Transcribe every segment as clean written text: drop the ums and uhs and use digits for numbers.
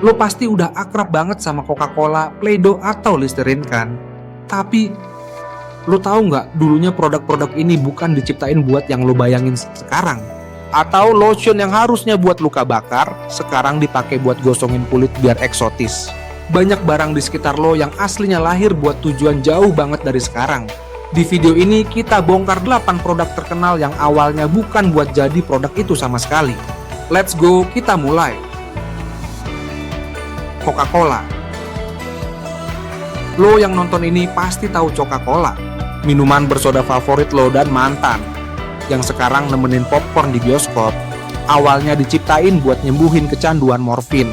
Lo pasti udah akrab banget sama Coca-Cola, Play-Doh, atau Listerine kan? Tapi lo tahu nggak, dulunya produk-produk ini bukan diciptain buat yang lo bayangin sekarang. Atau lotion yang harusnya buat luka bakar, sekarang dipakai buat gosongin kulit biar eksotis. Banyak barang di sekitar lo yang aslinya lahir buat tujuan jauh banget dari sekarang. Di video ini kita bongkar 8 produk terkenal yang awalnya bukan buat jadi produk itu sama sekali. Let's go, kita mulai. Coca-Cola. Lo yang nonton ini pasti tahu Coca-Cola, minuman bersoda favorit lo dan mantan, yang sekarang nemenin popcorn di bioskop. Awalnya diciptain buat nyembuhin kecanduan morfin.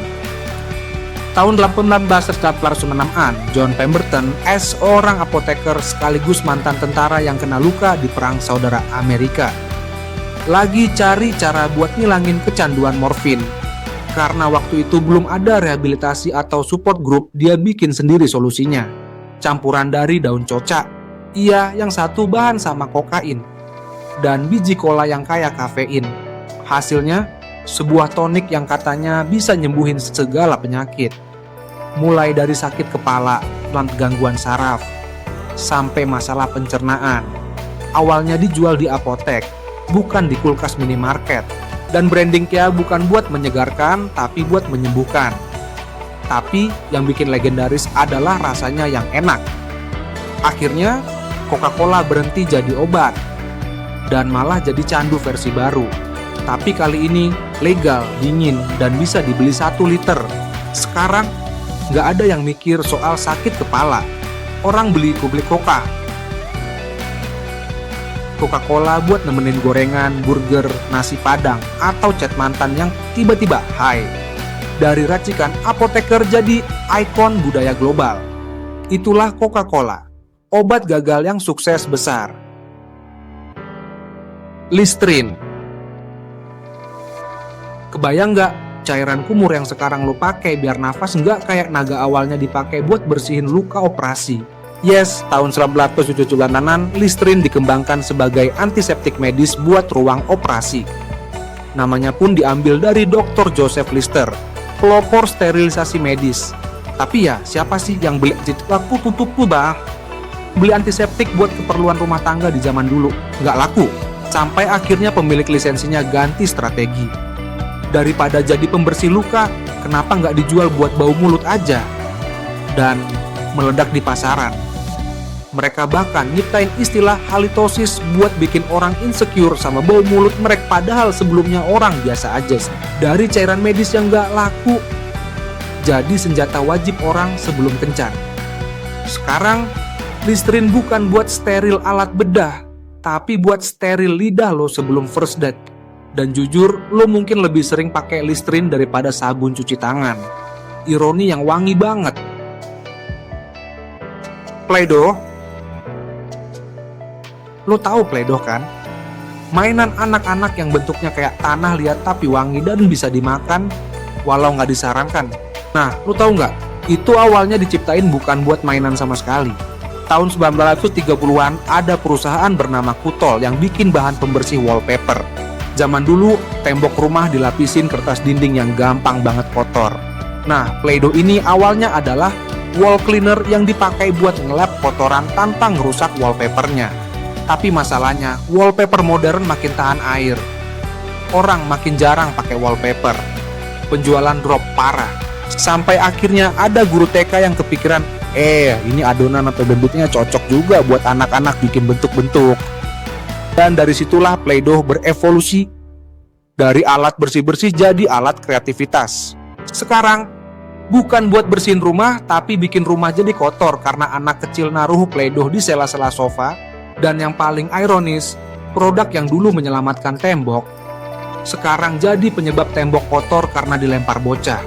Tahun 1896-an, John Pemberton, seorang apoteker sekaligus mantan tentara yang kena luka di Perang Saudara Amerika, lagi cari cara buat ngilangin kecanduan morfin. Karena waktu itu belum ada rehabilitasi atau support group, dia bikin sendiri solusinya. Campuran dari daun coca, yang satu bahan sama kokain, dan biji kola yang kaya kafein. Hasilnya, sebuah tonik yang katanya bisa nyembuhin segala penyakit. Mulai dari sakit kepala, gangguan saraf, sampai masalah pencernaan. Awalnya dijual di apotek, bukan di kulkas minimarket. Dan brandingnya bukan buat menyegarkan, tapi buat menyembuhkan. Tapi yang bikin legendaris adalah rasanya yang enak. Akhirnya, Coca-Cola berhenti jadi obat, dan malah jadi candu versi baru. Tapi kali ini legal, dingin, dan bisa dibeli 1 liter. Sekarang, nggak ada yang mikir soal sakit kepala. Orang beli Coca. Coca-Cola buat nemenin gorengan, burger, nasi padang, atau chat mantan yang tiba-tiba high. Dari racikan apoteker jadi ikon budaya global. Itulah Coca-Cola, obat gagal yang sukses besar. Listerine. Kebayang nggak cairan kumur yang sekarang lo pakai biar nafas nggak kayak naga awalnya dipakai buat bersihin luka operasi? Yes, tahun 1970-an Listerine dikembangkan sebagai antiseptik medis buat ruang operasi. Namanya pun diambil dari Dr. Joseph Lister, pelopor sterilisasi medis. Tapi ya, siapa sih yang beli laku tutup bah? Beli antiseptik buat keperluan rumah tangga di zaman dulu, nggak laku. Sampai akhirnya pemilik lisensinya ganti strategi. Daripada jadi pembersih luka, kenapa nggak dijual buat bau mulut aja? Dan meledak di pasaran. Mereka bahkan nyiptain istilah halitosis buat bikin orang insecure sama bau mulut mereka, padahal sebelumnya orang biasa aja sih. Dari cairan medis yang gak laku, jadi senjata wajib orang sebelum kencan. Sekarang, Listerine bukan buat steril alat bedah, tapi buat steril lidah lo sebelum first date. Dan jujur, lo mungkin lebih sering pakai Listerine daripada sabun cuci tangan. Ironi yang wangi banget. Play-Doh. Lo tahu Play-Doh kan? Mainan anak-anak yang bentuknya kayak tanah liat tapi wangi dan bisa dimakan walau nggak disarankan. Nah, lo tahu nggak? Itu awalnya diciptain bukan buat mainan sama sekali. Tahun 1930-an ada perusahaan bernama Kutol yang bikin bahan pembersih wallpaper. Zaman dulu, tembok rumah dilapisin kertas dinding yang gampang banget kotor. Nah, Play-Doh ini awalnya adalah wall cleaner yang dipakai buat ngelap kotoran tanpa ngerusak wallpapernya. Tapi masalahnya, wallpaper modern makin tahan air. Orang makin jarang pakai wallpaper. Penjualan drop parah. Sampai akhirnya ada guru TK yang kepikiran, ini adonan atau bentuknya cocok juga buat anak-anak bikin bentuk-bentuk. Dan dari situlah Play-Doh berevolusi dari alat bersih-bersih jadi alat kreativitas. Sekarang, bukan buat bersihin rumah, tapi bikin rumah jadi kotor karena anak kecil naruh Play-Doh di sela-sela sofa. Dan yang paling ironis, produk yang dulu menyelamatkan tembok, sekarang jadi penyebab tembok kotor karena dilempar bocah.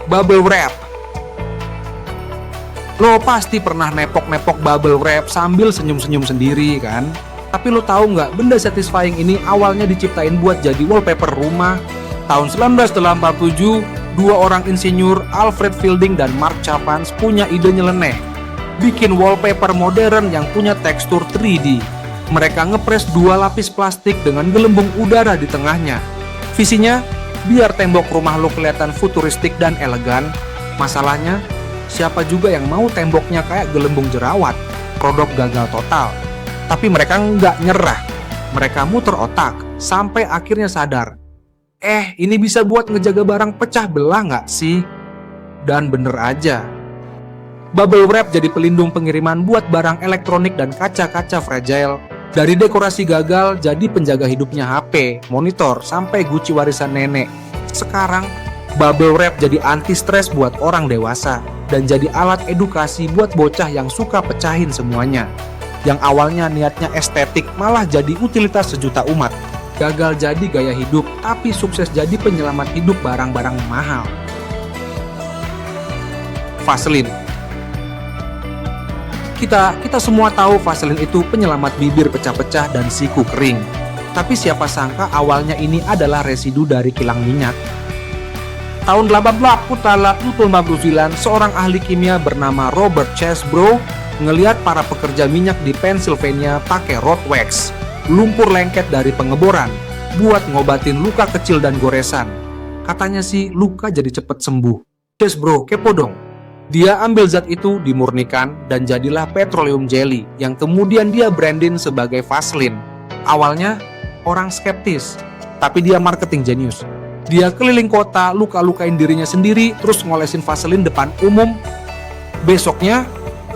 Bubble wrap. Lo pasti pernah nepok-nepok bubble wrap sambil senyum-senyum sendiri kan? Tapi lo tahu nggak, benda satisfying ini awalnya diciptain buat jadi wallpaper rumah. Tahun 1987, 2 orang insinyur, Alfred Fielding dan Mark Chapman, punya ide nyeleneh. Bikin wallpaper modern yang punya tekstur 3D. Mereka ngepres 2 lapis plastik dengan gelembung udara di tengahnya. Visinya, biar tembok rumah lo kelihatan futuristik dan elegan. Masalahnya, siapa juga yang mau temboknya kayak gelembung jerawat? Produk gagal total. Tapi mereka nggak nyerah. Mereka muter otak sampai akhirnya sadar. Ini bisa buat ngejaga barang pecah belah nggak sih? Dan bener aja. Bubble wrap jadi pelindung pengiriman buat barang elektronik dan kaca-kaca fragile. Dari dekorasi gagal jadi penjaga hidupnya HP, monitor, sampai Gucci warisan nenek. Sekarang, bubble wrap jadi anti stres buat orang dewasa dan jadi alat edukasi buat bocah yang suka pecahin semuanya. Yang awalnya niatnya estetik malah jadi utilitas sejuta umat. Gagal jadi gaya hidup, tapi sukses jadi penyelamat hidup barang-barang mahal. Vaseline. Kita semua tahu Vaseline itu penyelamat bibir pecah-pecah dan siku kering. Tapi siapa sangka awalnya ini adalah residu dari kilang minyak. Tahun 1859, seorang ahli kimia bernama Robert Chesbrough ngelihat para pekerja minyak di Pennsylvania pakai road wax, lumpur lengket dari pengeboran, buat ngobatin luka kecil dan goresan. Katanya sih luka jadi cepet sembuh. Chesbrough kepo dong. Dia ambil zat itu, dimurnikan, dan jadilah petroleum jelly yang kemudian dia brandin sebagai Vaseline. Awalnya, orang skeptis, tapi dia marketing jenius. Dia keliling kota, luka-lukain dirinya sendiri, terus ngolesin Vaseline depan umum. Besoknya,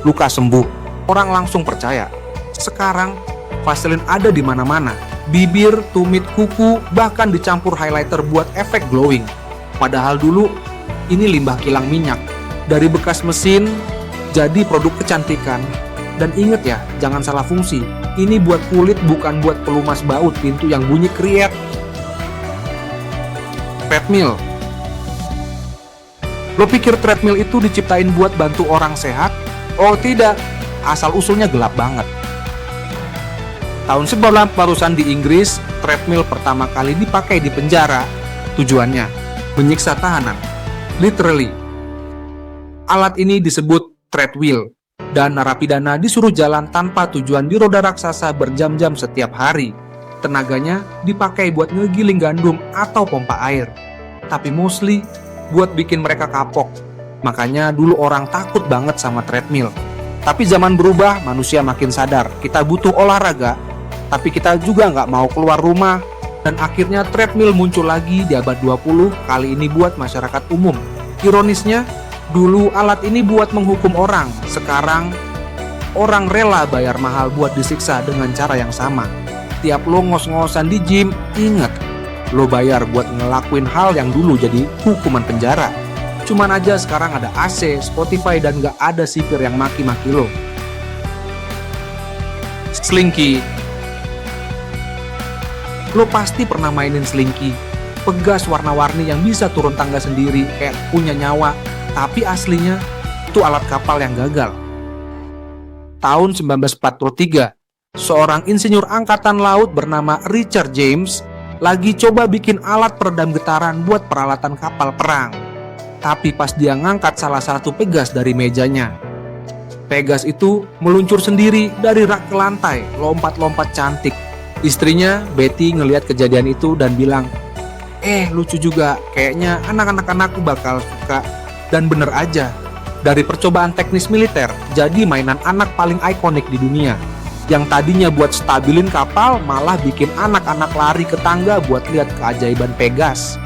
luka sembuh. Orang langsung percaya. Sekarang, Vaseline ada di mana-mana. Bibir, tumit, kuku, bahkan dicampur highlighter buat efek glowing. Padahal dulu, ini limbah kilang minyak. Dari bekas mesin, jadi produk kecantikan. Dan inget ya, jangan salah fungsi. Ini buat kulit, bukan buat pelumas baut pintu yang bunyi kriet. Treadmill. Lo pikir treadmill itu diciptain buat bantu orang sehat? Oh tidak, asal-usulnya gelap banget. Tahun 1900-an di Inggris, treadmill pertama kali dipakai di penjara. Tujuannya, menyiksa tahanan. Literally. Alat ini disebut treadwheel, dan narapidana disuruh jalan tanpa tujuan di roda raksasa berjam-jam setiap hari. Tenaganya dipakai buat ngegiling gandum atau pompa air, tapi mostly buat bikin mereka kapok. Makanya dulu orang takut banget sama treadmill. Tapi zaman berubah, manusia makin sadar kita butuh olahraga, tapi kita juga nggak mau keluar rumah. Dan akhirnya treadmill muncul lagi di abad 20, kali ini buat masyarakat umum. Ironisnya, dulu alat ini buat menghukum orang, sekarang orang rela bayar mahal buat disiksa dengan cara yang sama. Tiap lo ngos-ngosan di gym, inget, lo bayar buat ngelakuin hal yang dulu jadi hukuman penjara. Cuman aja sekarang ada AC, Spotify, dan gak ada sipir yang maki-maki lo. Slinky. Lo pasti pernah mainin Slinky, pegas warna-warni yang bisa turun tangga sendiri, kayak punya nyawa. Tapi aslinya, itu alat kapal yang gagal. Tahun 1943, seorang insinyur angkatan laut bernama Richard James lagi coba bikin alat peredam getaran buat peralatan kapal perang. Tapi pas dia ngangkat salah satu pegas dari mejanya, pegas itu meluncur sendiri dari rak ke lantai, lompat-lompat cantik. Istrinya, Betty, ngelihat kejadian itu dan bilang, lucu juga, kayaknya anak-anak anakku bakal suka. Dan bener aja, dari percobaan teknis militer, jadi mainan anak paling ikonik di dunia. Yang tadinya buat stabilin kapal, malah bikin anak-anak lari ke tangga buat lihat keajaiban Pegas.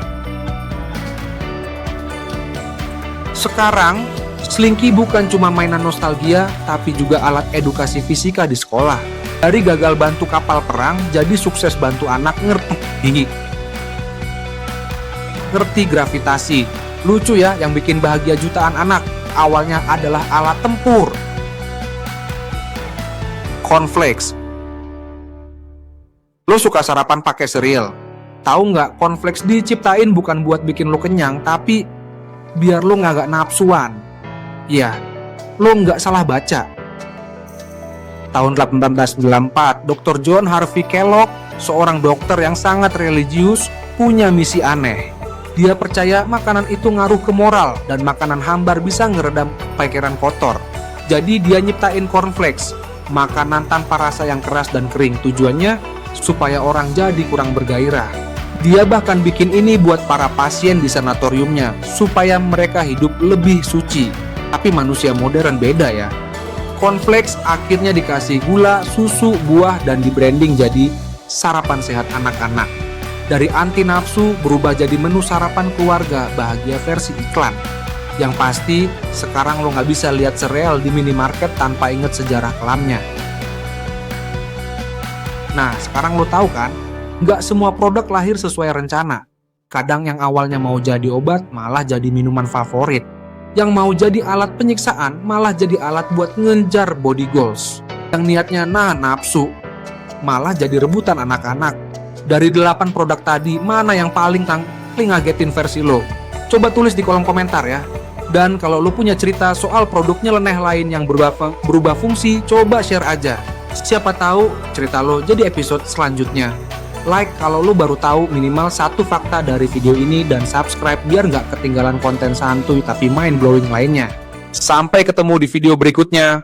Sekarang, Slinky bukan cuma mainan nostalgia, tapi juga alat edukasi fisika di sekolah. Dari gagal bantu kapal perang, jadi sukses bantu anak ngerti gravitasi. Lucu ya, yang bikin bahagia jutaan anak awalnya adalah alat tempur. Cornflakes. Lo suka sarapan pakai cereal? Tahu nggak, cornflakes diciptain bukan buat bikin lo kenyang, tapi biar lo nggak nafsuan. Ya, lo nggak salah baca. Tahun 1894, Dr. John Harvey Kellogg, seorang dokter yang sangat religius, punya misi aneh. Dia percaya makanan itu ngaruh ke moral dan makanan hambar bisa ngeredam pikiran kotor. Jadi dia nyiptain cornflakes, makanan tanpa rasa yang keras dan kering. Tujuannya supaya orang jadi kurang bergairah. Dia bahkan bikin ini buat para pasien di sanatoriumnya, supaya mereka hidup lebih suci. Tapi manusia modern beda ya. Cornflakes akhirnya dikasih gula, susu, buah, dan di-branding jadi sarapan sehat anak-anak. Dari anti nafsu berubah jadi menu sarapan keluarga bahagia versi iklan. Yang pasti, sekarang lo nggak bisa lihat sereal di minimarket tanpa inget sejarah kelamnya. Nah, sekarang lo tahu kan? Nggak semua produk lahir sesuai rencana. Kadang yang awalnya mau jadi obat malah jadi minuman favorit. Yang mau jadi alat penyiksaan malah jadi alat buat ngejar body goals. Yang niatnya nahan nafsu malah jadi rebutan anak-anak. Dari 8 produk tadi, mana yang paling ngagetin versi lo? Coba tulis di kolom komentar ya. Dan kalau lo punya cerita soal produk nyeleneh lain yang berubah fungsi, coba share aja. Siapa tahu cerita lo jadi episode selanjutnya. Like kalau lo baru tahu minimal 1 fakta dari video ini, dan subscribe biar nggak ketinggalan konten santuy tapi mind blowing lainnya. Sampai ketemu di video berikutnya.